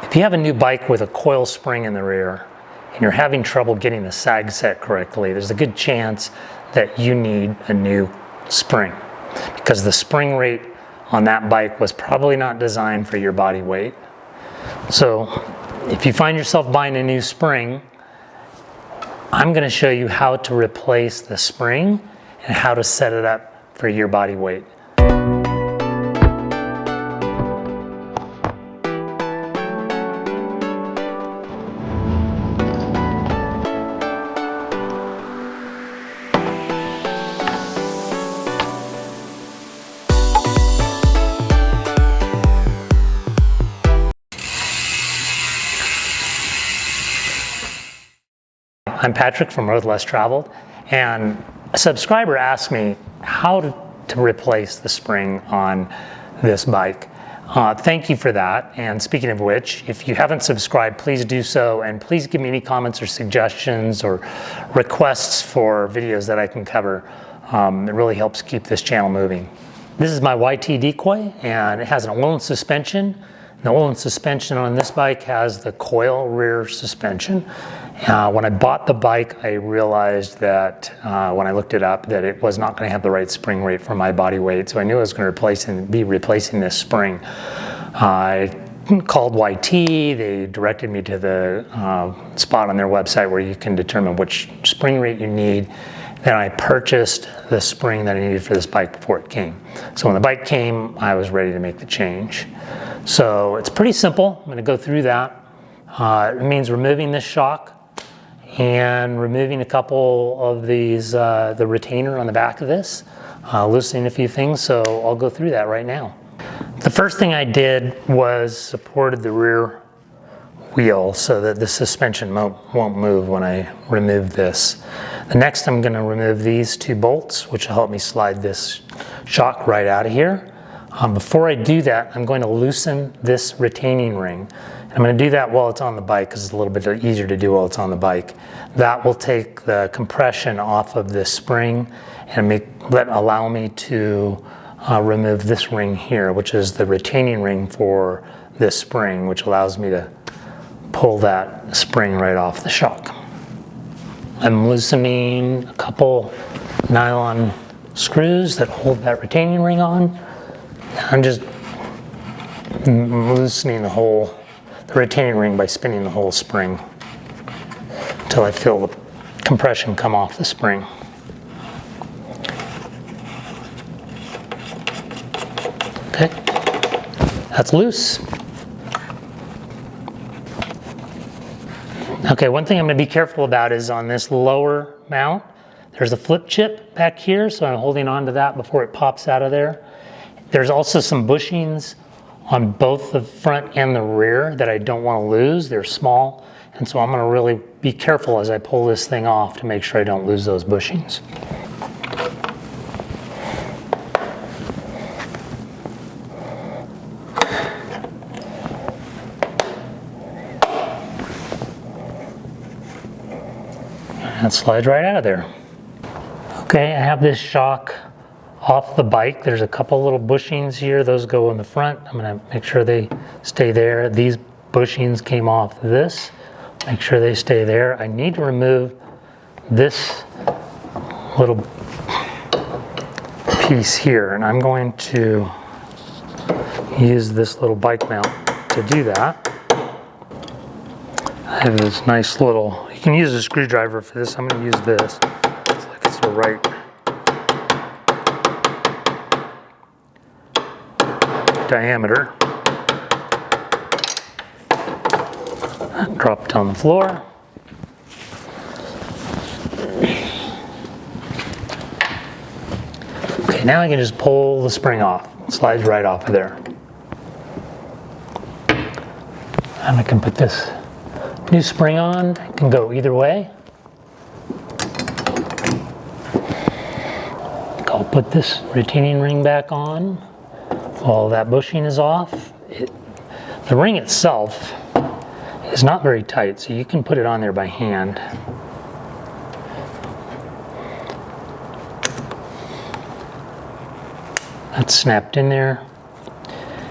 If you have a new bike with a coil spring in the rear and you're having trouble getting the sag set correctly, there's a good chance that you need a new spring, because the spring rate on that bike was probably not designed for your body weight. So if you find yourself buying a new spring, I'm going to show you how to replace the spring and how to set it up for your body weight. I'm Patrick from Road Less Traveled, and a subscriber asked me how to replace the spring on this bike. Thank you for that, and speaking of which, if you haven't subscribed, please do so, and please give me any comments or suggestions or requests for videos that I can cover. It really helps keep this channel moving. This is my YT decoy, and it has an Olin suspension. The Olin suspension on this bike has the coil rear suspension. When I bought the bike, I realized that when I looked it up that it was not going to have the right spring rate for my body weight, so I knew I was going to be replacing this spring. I called YT, they directed me to the spot on their website where you can determine which spring rate you need. Then I purchased the spring that I needed for this bike before it came. So when the bike came, I was ready to make the change. So it's pretty simple. I'm going to go through that. It means removing this shock and removing a couple of these, the retainer on the back of this, loosening a few things, so I'll go through that right now. The first thing I did was supported the rear wheel so that the suspension won't move when I remove this. The next I'm going to remove these two bolts, which will help me slide this shock right out of here. Before I do that, I'm going to loosen this retaining ring. I'm going to do that while it's on the bike because it's a little bit easier to do while it's on the bike. That will take the compression off of this spring and allow me to remove this ring here, which is the retaining ring for this spring, which allows me to pull that spring right off the shock. I'm loosening a couple nylon screws that hold that retaining ring on. I'm just loosening the retaining ring by spinning the whole spring until I feel the compression come off the spring. Okay, that's loose. Okay, one thing I'm going to be careful about is on this lower mount, there's a flip chip back here, so I'm holding on to that before it pops out of there. There's also some bushings on both the front and the rear that I don't want to lose. They're small, and so I'm going to really be careful as I pull this thing off to make sure I don't lose those bushings. That slides right out of there. Okay, I have this shock off the bike. There's a couple little bushings here. Those go in the front. I'm going to make sure they stay there. These bushings came off this. Make sure they stay there. I need to remove this little piece here, and I'm going to use this little bike mount to do that. I have this nice little, you can use a screwdriver for this. I'm going to use this. It's like it's the right diameter. Drop it on the floor. Okay, now I can just pull the spring off. It slides right off of there. And I can put this new spring on. It can go either way. I'll put this retaining ring back on while that bushing is off. The ring itself is not very tight, so you can put it on there by hand. That's snapped in there,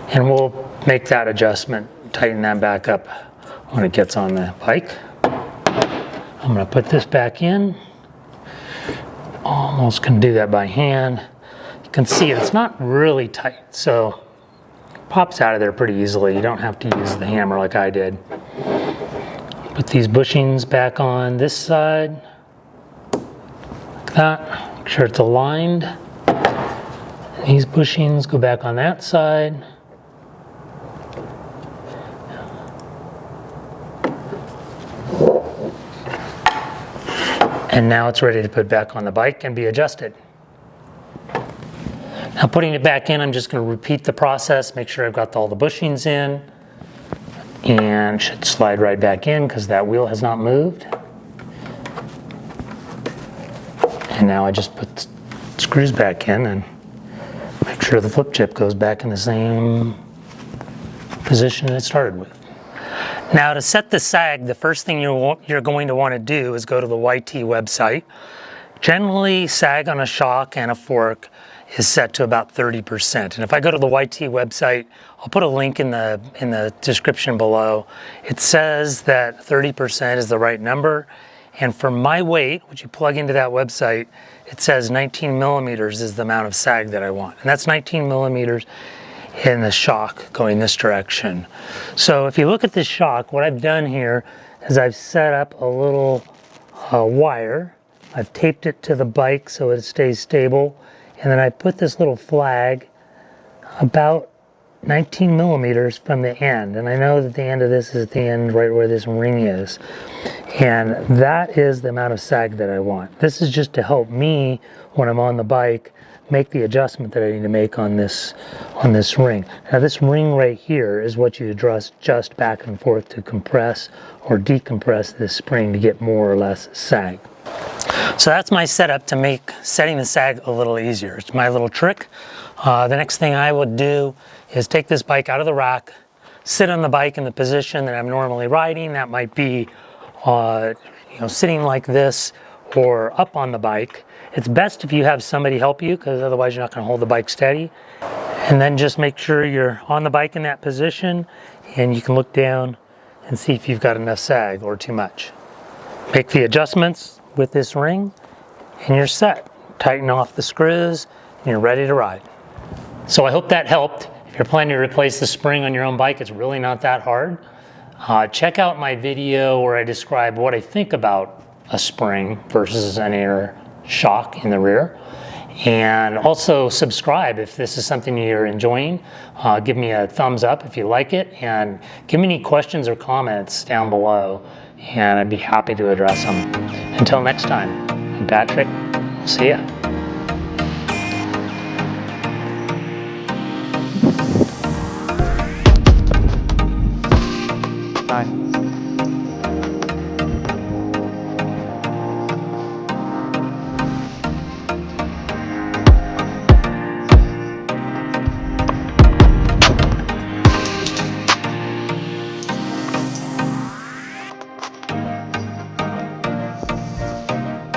and we'll make that adjustment tighten that back up when it gets on the bike. I'm going to put this back in. Almost can do that by hand. You can see it's not really tight, so it pops out of there pretty easily. You don't have to use the hammer like I did. Put these bushings back on this side, like that. Make sure it's aligned. These bushings go back on that side. And now it's ready to put back on the bike and be adjusted. Now putting it back in, I'm just going to repeat the process, make sure I've got all the bushings in, and should slide right back in because that wheel has not moved. And now I just put screws back in and make sure the flip chip goes back in the same position it started with. Now to set the sag, the first thing you're going to want to do is go to the YT website. Generally, sag on a shock and a fork is set to about 30%. And if I go to the YT website, I'll put a link in the description below. It says that 30% is the right number. And for my weight, which you plug into that website, it says 19 millimeters is the amount of sag that I want. And that's 19 millimeters in the shock going this direction. So if you look at this shock, what I've done here is I've set up a little wire. I've taped it to the bike so it stays stable. And then I put this little flag about 19 millimeters from the end. And I know that the end of this is at the end right where this ring is. And that is the amount of sag that I want. This is just to help me when I'm on the bike make the adjustment that I need to make on this ring. Now this ring right here is what you adjust back and forth to compress or decompress this spring to get more or less sag. So that's my setup to make setting the sag a little easier. It's my little trick. The next thing I would do is take this bike out of the rack, sit on the bike in the position that I'm normally riding. That might be sitting like this or up on the bike. It's best if you have somebody help you because otherwise you're not going to hold the bike steady. And then just make sure you're on the bike in that position and you can look down and see if you've got enough sag or too much. Make the adjustments with this ring and you're set. Tighten off the screws and you're ready to ride. So I hope that helped. If you're planning to replace the spring on your own bike, it's really not that hard. Check out my video where I describe what I think about a spring versus an air shock in the rear. And also subscribe if this is something you're enjoying. Give me a thumbs up if you like it, and give me any questions or comments down below, and I'd be happy to address them. Until next time, I'm Patrick. See ya. Bye.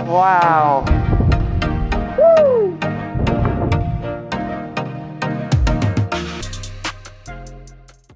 Wow.